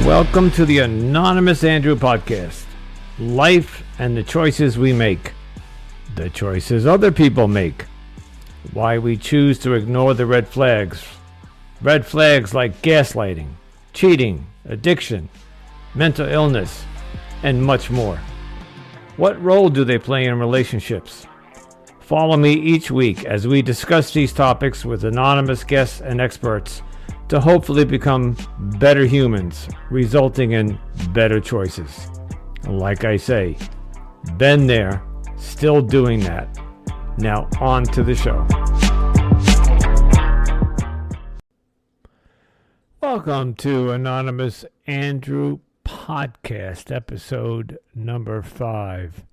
Welcome to the Anonymous Andrew podcast. Life and the choices we make. The choices other people make. Why we choose to ignore the red flags. Red flags like gaslighting, cheating, addiction, mental illness, and much more. What role do they play in relationships? Follow me each week as we discuss these topics with anonymous guests and experts to hopefully become better humans, resulting in better choices. Like I say, been there, still doing that. Now on to the show. Welcome to Anonymous Andrew Podcast, episode number 5.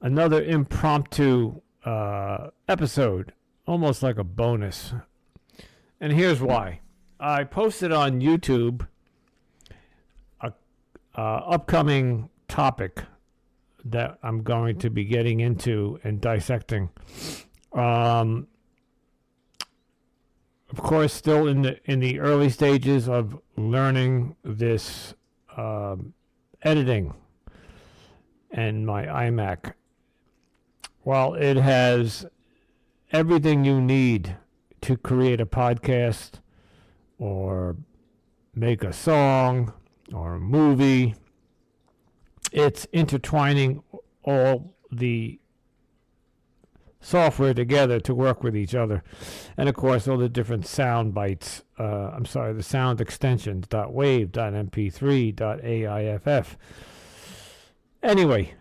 Another impromptu episode, almost like a bonus. And here's why. I posted on YouTube a upcoming topic that I'm going to be getting into and dissecting. Of course, still in the early stages of learning this editing and my iMac. Well, it has everything you need to create a podcast or make a song or a movie. It's intertwining all the software together to work with each other. And of course, all the different sound bites. The sound extensions, .wave, .mp3, .aiff. Anyway,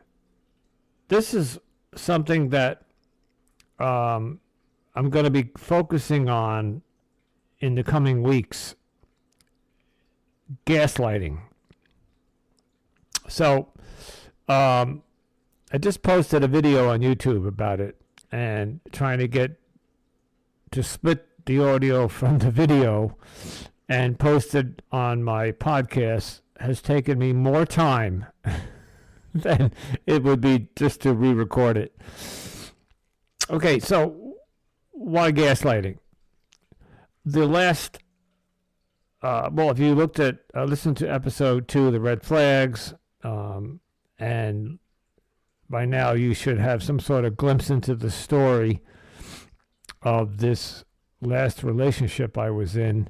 this is something that I'm going to be focusing on in the coming weeks. Gaslighting. So, I just posted a video on YouTube about it and trying to get to split the audio from the video and post it on my podcast has taken me more time than it would be just to re-record it. Okay, so why gaslighting? The last, if you looked at, listened to episode 2, the red flags, and by now you should have some sort of glimpse into the story of this last relationship I was in.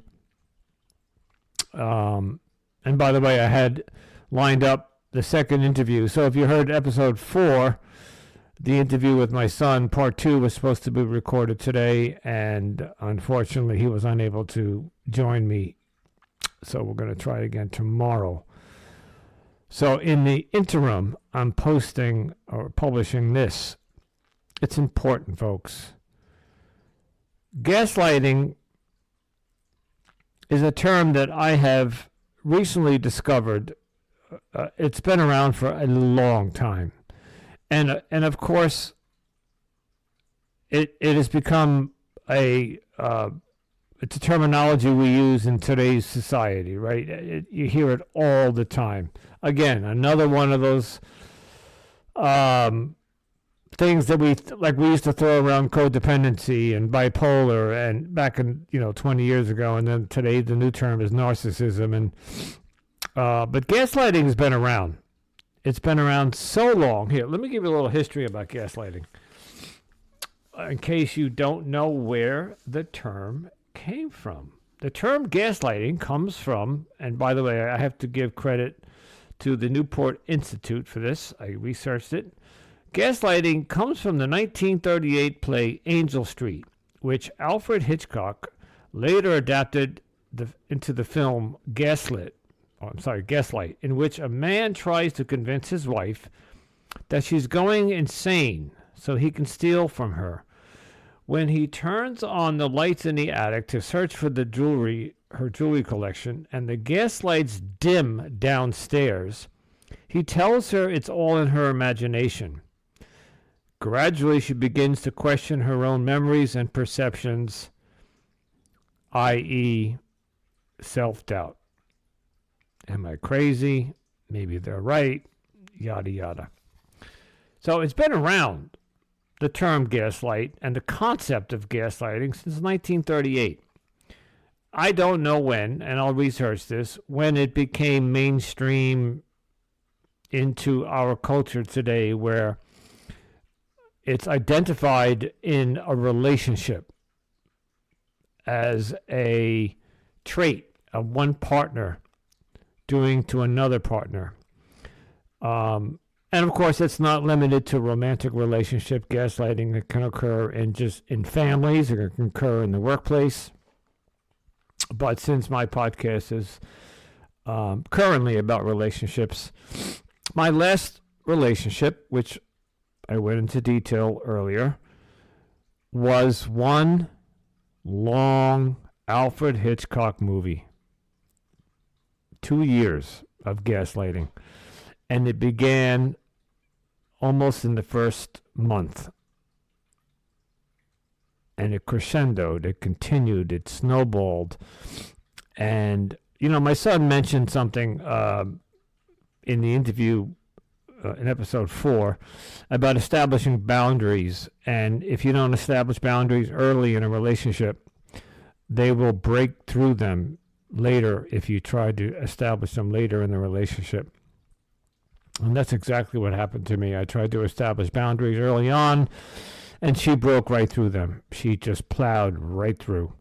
And by the way, I had lined up the second interview. So if you heard episode 4, the interview with my son, part 2, was supposed to be recorded today, and unfortunately he was unable to join me. So we're going to try again tomorrow. So in the interim, I'm posting or publishing this. It's important, folks. Gaslighting is a term that I have recently discovered. It's been around for a long time. And of course, it has become it's a terminology we use in today's society, right? You hear it all the time. Again, another one of those things that we used to throw around codependency and bipolar, and back in 20 years ago, and then today the new term is narcissism. And but gaslighting has been around. It's been around so long. Here, let me give you a little history about gaslighting, in case you don't know where the term came from. The term gaslighting comes from, and by the way, I have to give credit to the Newport Institute for this. I researched it. Gaslighting comes from the 1938 play Angel Street, which Alfred Hitchcock later adapted into the film Gaslight, in which a man tries to convince his wife that she's going insane so he can steal from her. When he turns on the lights in the attic to search for her jewelry collection, and the gas lights dim downstairs, he tells her it's all in her imagination. Gradually, she begins to question her own memories and perceptions, i.e., self-doubt. Am I crazy? Maybe they're right. Yada, yada. So it's been around, the term gaslight and the concept of gaslighting, since 1938. I don't know when, and I'll research this, when it became mainstream into our culture today where it's identified in a relationship as a trait of one partner doing to another partner. And of course, it's not limited to romantic relationship. Gaslighting, it can occur in families, it can occur in the workplace. But since my podcast is currently about relationships, my last relationship, which I went into detail earlier, was one long Alfred Hitchcock movie. 2 years of gaslighting. And it began almost in the first month. And it crescendoed, it continued, it snowballed. And, my son mentioned something in the interview in episode 4 about establishing boundaries. And if you don't establish boundaries early in a relationship, they will break through them later if you try to establish them later in the relationship. And that's exactly what happened to me. I tried to establish boundaries early on, and she broke right through them. She just plowed right through.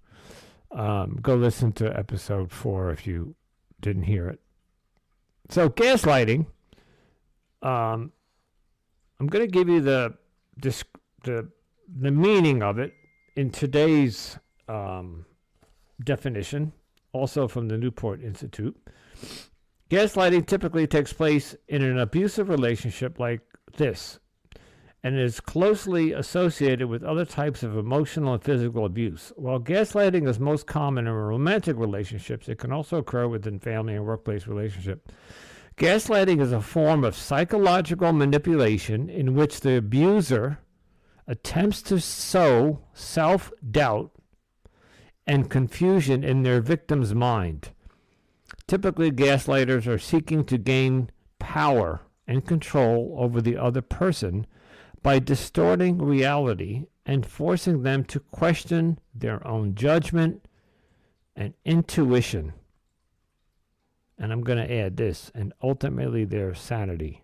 Go listen to episode 4 if you didn't hear it. So gaslighting, I'm going to give you the meaning of it in today's definition, also from the Newport Institute. Gaslighting typically takes place in an abusive relationship like this, and is closely associated with other types of emotional and physical abuse. While gaslighting is most common in romantic relationships, it can also occur within family and workplace relationships. Gaslighting is a form of psychological manipulation in which the abuser attempts to sow self-doubt and confusion in their victim's mind. Typically, gaslighters are seeking to gain power and control over the other person by distorting reality and forcing them to question their own judgment and intuition. And I'm going to add this, and ultimately their sanity.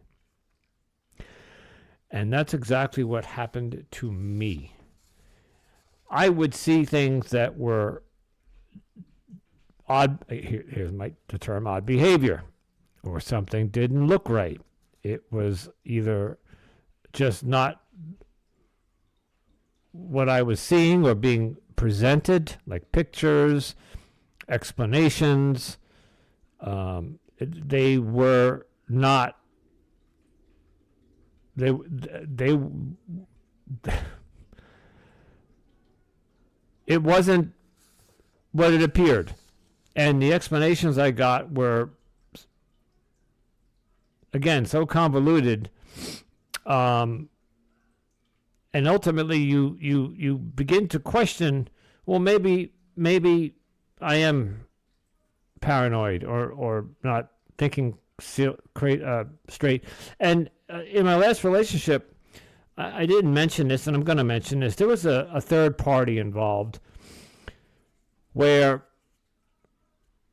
And that's exactly what happened to me. I would see things that were odd. Here's the term odd behavior, or something didn't look right. It was either just not what I was seeing or being presented, like pictures, explanations. They were not. They. It wasn't what it appeared. And the explanations I got were, again, so convoluted. And ultimately, you begin to question, well, maybe I am paranoid or not thinking straight. And in my last relationship, I didn't mention this, and I'm going to mention this. There was a third party involved where,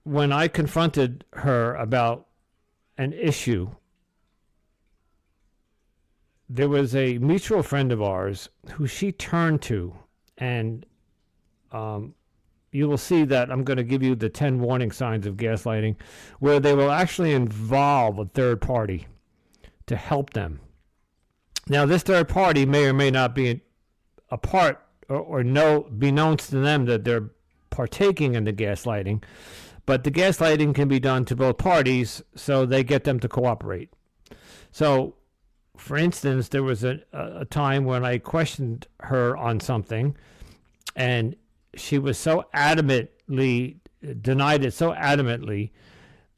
when I confronted her about an issue, there was a mutual friend of ours who she turned to, and you will see that I'm going to give you the 10 warning signs of gaslighting, where they will actually involve a third party to help them. Now, this third party may or may not be a part or be known to them that they're partaking in the gaslighting, but the gaslighting can be done to both parties, so they get them to cooperate. So, for instance, there was a time when I questioned her on something, and she was so adamantly, denied it so adamantly,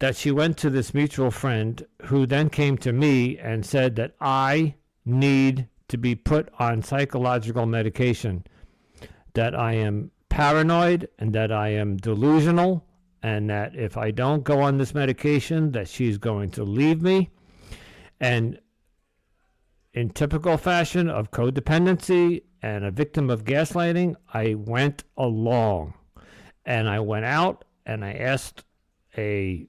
that she went to this mutual friend, who then came to me and said that I need to be put on psychological medication, that I am paranoid and that I am delusional, and that if I don't go on this medication, that she's going to leave me. And in typical fashion of codependency and a victim of gaslighting, I went along. And I went out and I asked a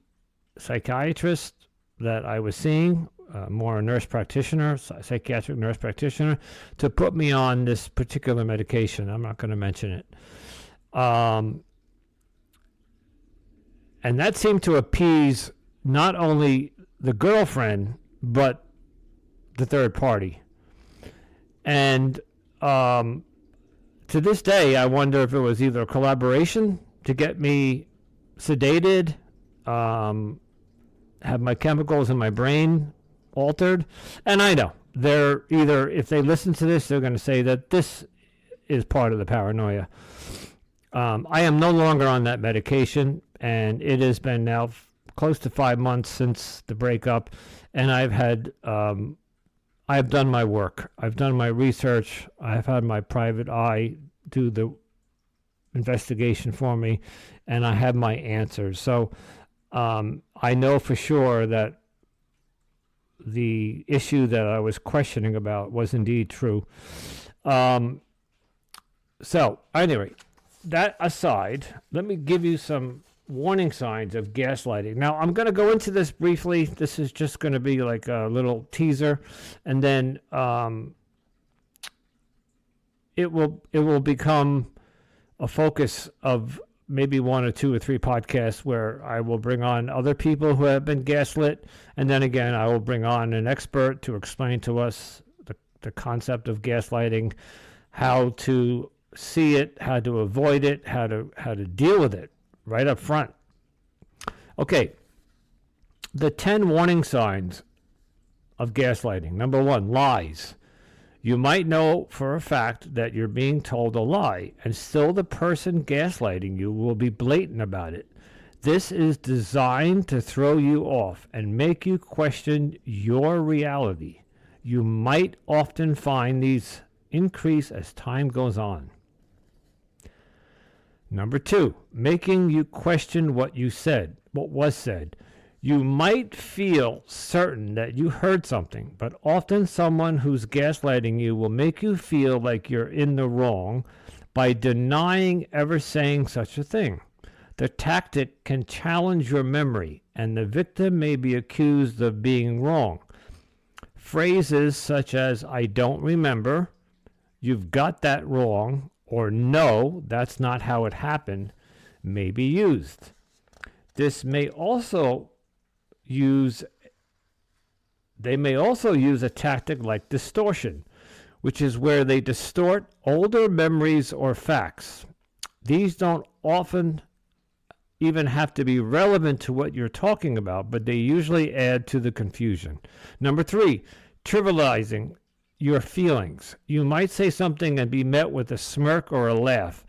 psychiatrist that I was seeing, more a nurse practitioner, psychiatric nurse practitioner, to put me on this particular medication. I'm not going to mention it. And that seemed to appease not only the girlfriend, but the third party. And to this day, I wonder if it was either a collaboration to get me sedated, have my chemicals in my brain altered. And I know they're either, if they listen to this, they're going to say that this is part of the paranoia. I am no longer on that medication, and it has been now close to 5 months since the breakup, and I've done my work. I've done my research. I've had my private eye do the investigation for me, and I have my answers. So I know for sure that the issue that I was questioning about was indeed true. So anyway, that aside, let me give you some warning signs of gaslighting. Now, I'm going to go into this briefly. This is just going to be like a little teaser, and then it will become a focus of maybe 1 or 2 or 3 podcasts where I will bring on other people who have been gaslit, and then again I will bring on an expert to explain to us the concept of gaslighting, how to see it, how to avoid it, how to deal with it right up front. Okay, the 10 warning signs of gaslighting. Number 1, lies. You might know for a fact that you're being told a lie, and still the person gaslighting you will be blatant about it. This is designed to throw you off and make you question your reality. You might often find these increase as time goes on. Number 2, making you question what was said. You might feel certain that you heard something, but often someone who's gaslighting you will make you feel like you're in the wrong by denying ever saying such a thing. The tactic can challenge your memory, and the victim may be accused of being wrong. Phrases such as, "I don't remember," "You've got that wrong," or "No, that's not how it happened," may be used. They may also use a tactic like distortion, which is where they distort older memories or facts. These don't often even have to be relevant to what you're talking about, but they usually add to the confusion. Number 3, trivializing your feelings. You might say something and be met with a smirk or a laugh.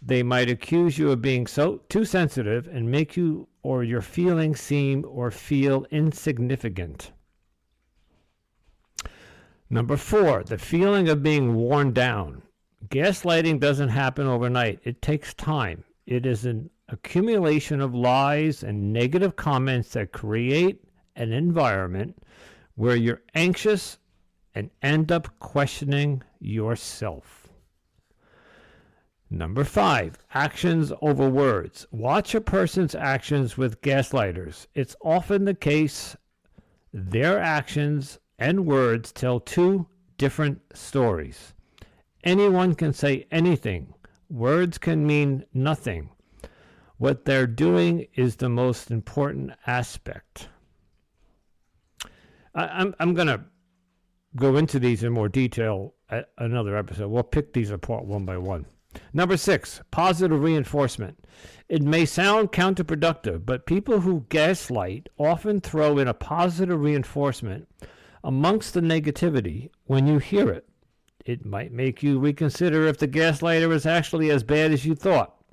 They might accuse you of being too sensitive and make you or your feelings seem or feel insignificant. Number 4, the feeling of being worn down. Gaslighting doesn't happen overnight. It takes time. It is an accumulation of lies and negative comments that create an environment where you're anxious and end up questioning yourself. Number 5, actions over words. Watch a person's actions with gaslighters. It's often the case their actions and words tell 2 different stories. Anyone can say anything. Words can mean nothing. What they're doing is the most important aspect. I'm going to go into these in more detail at another episode. We'll pick these apart one by one. Number 6, positive reinforcement. It may sound counterproductive, but people who gaslight often throw in a positive reinforcement amongst the negativity when you hear it. It might make you reconsider if the gaslighter is actually as bad as you thought,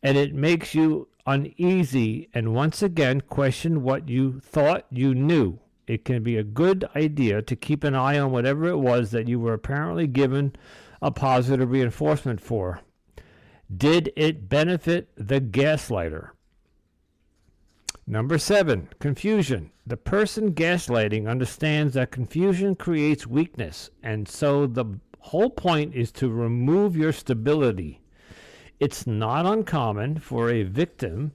and it makes you uneasy and once again question what you thought you knew. It can be a good idea to keep an eye on whatever it was that you were apparently given a positive reinforcement for. Did it benefit the gaslighter? Number 7, confusion. The person gaslighting understands that confusion creates weakness, and so the whole point is to remove your stability. It's not uncommon for a victim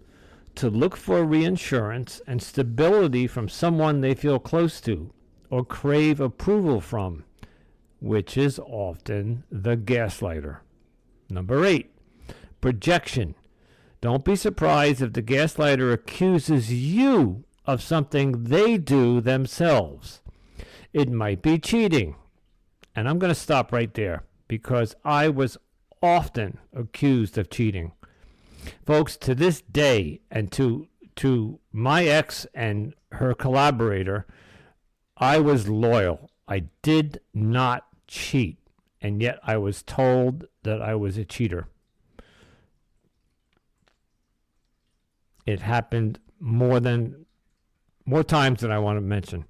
to look for reassurance and stability from someone they feel close to or crave approval from, which is often the gaslighter. Number 8, projection. Don't be surprised if the gaslighter accuses you of something they do themselves. It might be cheating. And I'm going to stop right there because I was often accused of cheating. Folks, to this day, and to my ex and her collaborator, I was loyal. I did not cheat, and yet I was told that I was a cheater. It happened more times than I want to mention.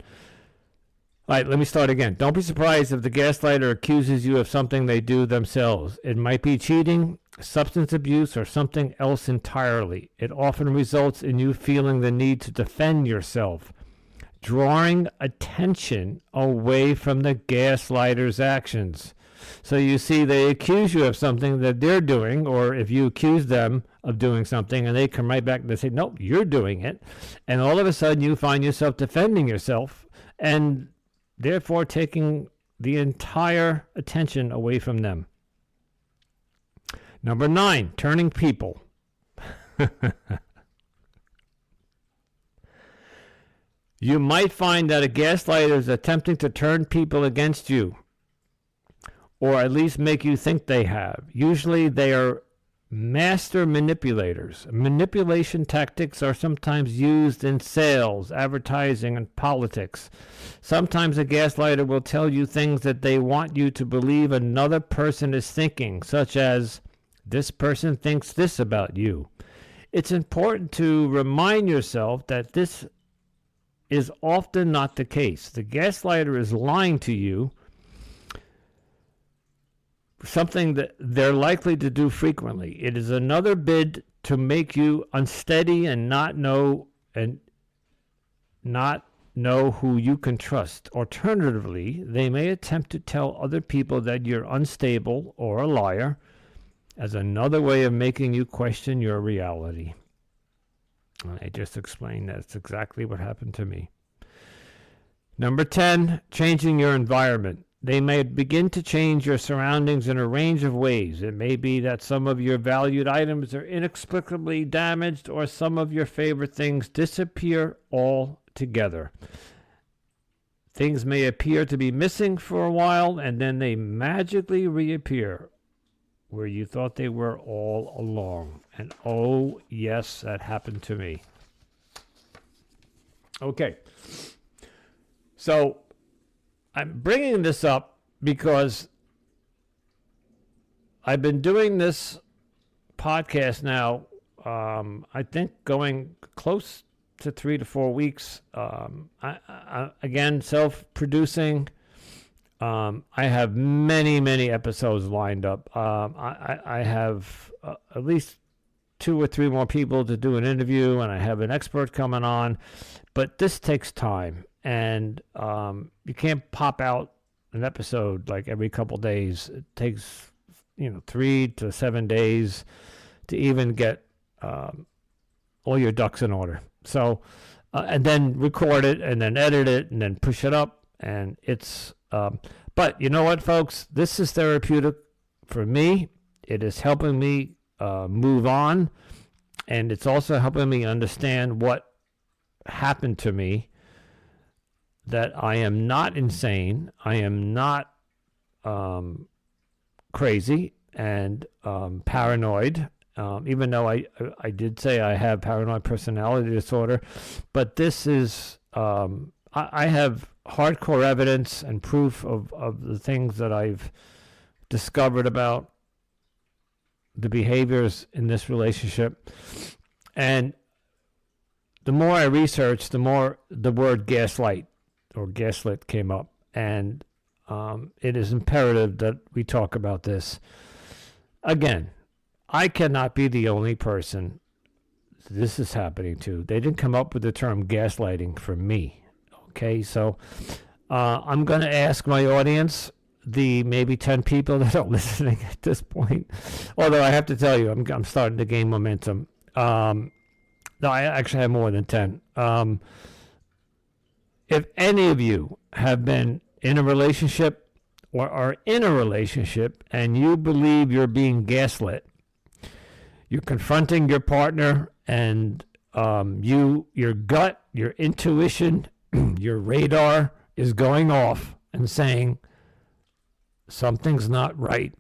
All right, let me start again. Don't be surprised if the gaslighter accuses you of something they do themselves. It might be cheating, substance abuse, or something else entirely. It often results in you feeling the need to defend yourself, drawing attention away from the gaslighter's actions. So you see, they accuse you of something that they're doing, or if you accuse them of doing something and they come right back and they say, nope, you're doing it. And all of a sudden you find yourself defending yourself and therefore taking the entire attention away from them. Number 9, turning people. You might find that a gaslighter is attempting to turn people against you, or at least make you think they have. Usually they are master manipulators. Manipulation tactics are sometimes used in sales, advertising, and politics. Sometimes a gaslighter will tell you things that they want you to believe another person is thinking, such as, this person thinks this about you. It's important to remind yourself that this is often not the case. The gaslighter is lying to you, something that they're likely to do frequently. It is another bid to make you unsteady and not know who you can trust. Alternatively, they may attempt to tell other people that you're unstable or a liar as another way of making you question your reality. I just explained that's exactly what happened to me. Number 10, changing your environment. They may begin to change your surroundings in a range of ways. It may be that some of your valued items are inexplicably damaged, or some of your favorite things disappear altogether. Things may appear to be missing for a while, and then they magically reappear where you thought they were all along. And oh, yes, that happened to me. Okay. So I'm bringing this up because I've been doing this podcast now, I think going close to 3 to 4 weeks. I again, self-producing. I have many episodes lined up. I have at least 2 or 3 more people to do an interview, and I have an expert coming on. But this takes time, and you can't pop out an episode like every couple days. It takes 3 to 7 days to even get all your ducks in order. So, and then record it, and then edit it, and then push it up, and it's. But you know what, folks? This is therapeutic for me. It is helping me move on, and it's also helping me understand what happened to me, that I am not insane. I am not crazy and paranoid, even though I did say I have paranoid personality disorder. But this is, I have hardcore evidence and proof of the things that I've discovered about the behaviors in this relationship. And the more I researched, the more the word gaslight or gaslit came up. And it is imperative that we talk about this. Again, I cannot be the only person this is happening to. They didn't come up with the term gaslighting for me. Okay, so I'm going to ask my audience the maybe 10 people that are listening at this point. Although I have to tell you, I'm starting to gain momentum. No, I actually have more than 10. If any of you have been in a relationship or are in a relationship and you believe you're being gaslit, you're confronting your partner and your gut, your intuition, your radar is going off and saying, something's not right.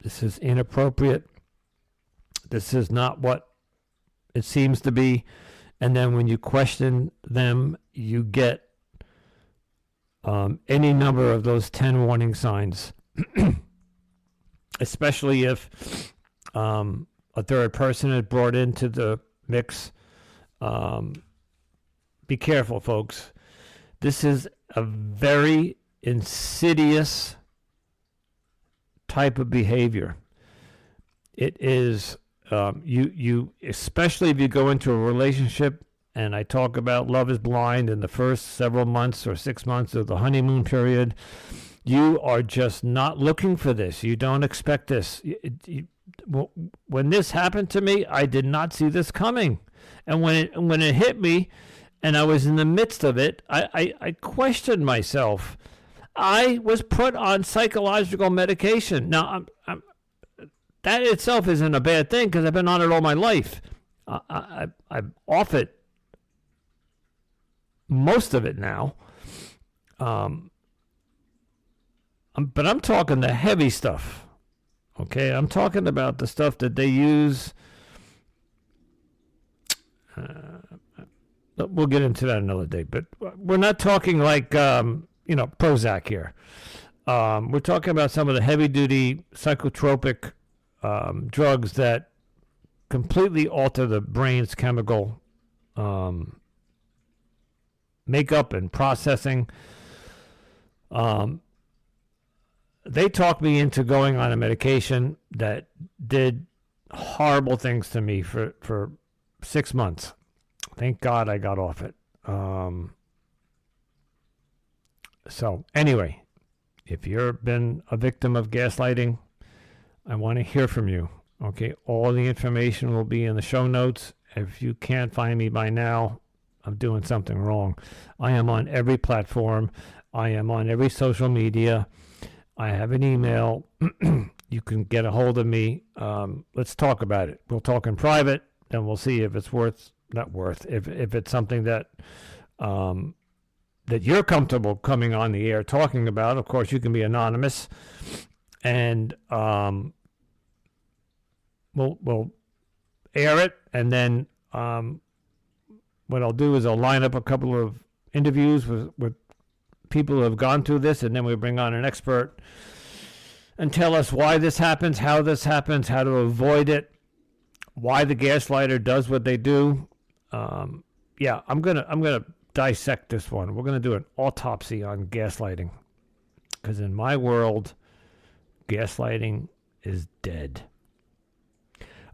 This is inappropriate. This is not what it seems to be. And then when you question them, you get any number of those 10 warning signs, especially if a third person is brought into the mix. Be careful, folks. This is a very insidious type of behavior. It is, you especially if you go into a relationship, and I talk about love is blind in the first several months or 6 months of the honeymoon period, you are just not looking for this. You don't expect this. When this happened to me, I did not see this coming. And when it hit me, and I was in the midst of it, I questioned myself. I was put on psychological medication. Now, that itself isn't a bad thing because I've been on it all my life. I'm off it, most of it now. But I'm talking the heavy stuff. Okay, I'm talking about the stuff that they use. We'll get into that another day. But we're not talking like Prozac here. We're talking about some of the heavy-duty psychotropic drugs that completely alter the brain's chemical makeup and processing. They talked me into going on a medication that did horrible things to me for 6 months. Thank God I got off it. So anyway, if you've been a victim of gaslighting, I want to hear from you. Okay, all the information will be in the show notes. If you can't find me by now, I'm doing something wrong. I am on every platform. I am on every social media. I have an email. You can get a hold of me. Let's talk about it. We'll talk in private, and we'll see if it's if it's something that that you're comfortable coming on the air talking about. Of course, you can be anonymous, and we'll air it, and then what I'll do is I'll line up a couple of interviews with people who have gone through this, and then we bring on an expert and tell us why this happens, how this happens, how to avoid it, why the gaslighter does what they do. I'm gonna dissect this one. We're gonna do an autopsy on gaslighting, because in my world, gaslighting is dead.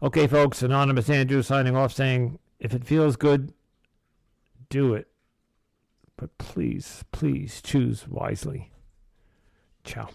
Okay, folks, Anonymous Andrew signing off, saying, if it feels good, do it. But please, please choose wisely. Ciao.